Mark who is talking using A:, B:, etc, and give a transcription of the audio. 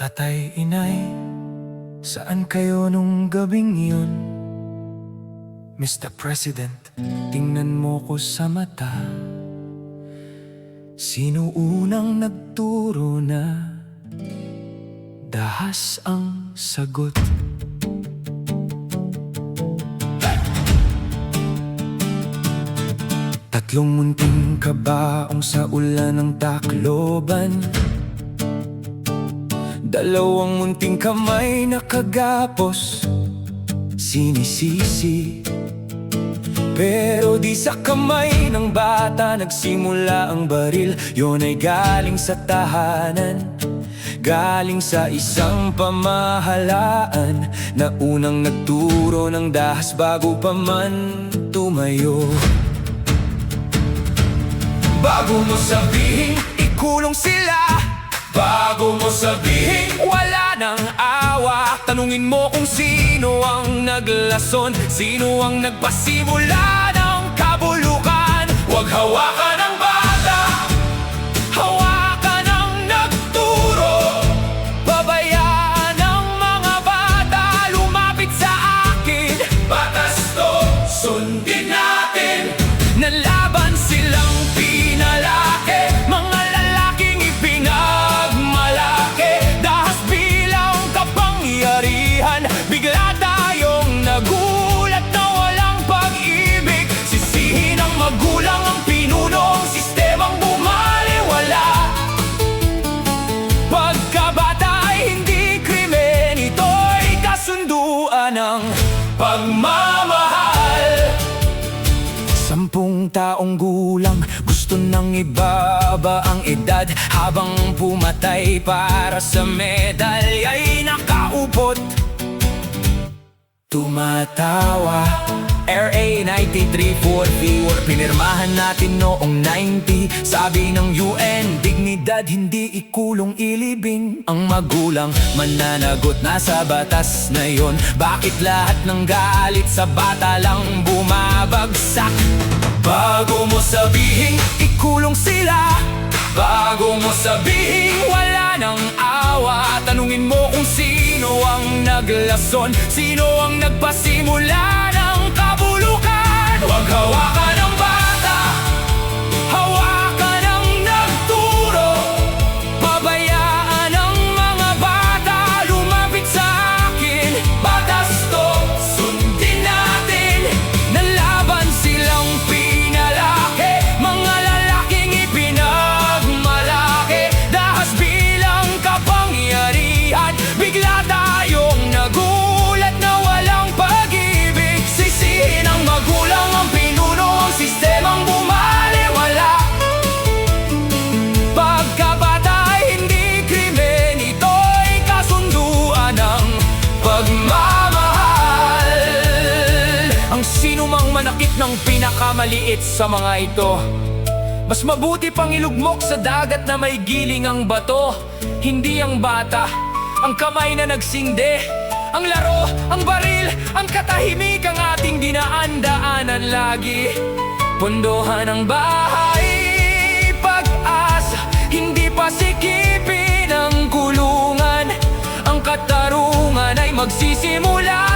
A: Tatay, inay, saan kayo nung gabing iyon? Mr. President, tingnan mo ko sa mata. Sino unang nagturo na dahas ang sagot? Tatlong munting kabaong sa ulan ng Tacloban, dalawang munting kamay na kagapos sinisisi. Pero di sa kamay ng bata nagsimula ang baril. Yun ay galing sa tahanan, galing sa isang pamahalaan na unang nagturo ng dahas bago pa man tumayo. Bago mo sabihin, ikulong sila. Bago mo sabihin, wala nang awa. Tanungin mo kung sino ang naglason, sino ang nagpasimula ng kabulukan. Huwag hawakan ang bata, hawakan ang nagturo. Pabayaan ang mga bata, lumapit sa akin. Batas to, sundin natin. Nalaban silang pinalaki, mga lalaking ipinagmalaki. Dahas bilang kapangyarihan, bigla tayong nagulat na walang pag-ibig. Sisihin ang magulang, ang pinuno, ang sistemang bumaliwala. Pagkabata ay hindi krimen, ito'y kasunduan ng pagmamahal. 10 taong gulang, gusto nang ibaba ang edad, habang pumatay para sa medalya'y nakaupot, tumatawa. RA 9344, pinirmahan natin noong 90. Sabi ng UN, dignidad hindi ikulong, ilibing ang magulang. Mananagot na sa batas na yon. Bakit lahat ng galit sa bata lang bumabagsak? Bago mo sabihin, ikulong sila. Bago mo sabihin, wala nang awa. Tanungin mo kung sino ang naglason, sino ang nagpasimula ng kabulukan. Huwag hawakan ang bata, hawakan ang nagturo. Pabayaan ang mga bata, lumapit sa akin. Batas to, sundin natin. Nalaban silang pinalaki, mga lalaking ipinagmalaki. Dahas bilang kapangyarihan, bigla tayong nagulat na walang pag-ibig. Sisihin ang magulang, ang pinuno, ang sistemang bumaliwala. Pagkabata ay hindi krimen, ito'y kasunduan ng pagmamahal. Ang sinumang manakit ng pinakamaliit sa mga ito, mas mabuti pang ilugmok sa dagat na may giling ang bato. Hindi ang bata, ang kamay na nagsindi, ang laro, ang baril, ang katahimik ang ating dinaan-daanan lagi. Pondohan ang bahay, pag-asa, hindi pa sikipin ang kulungan. Ang katarungan ay magsisimula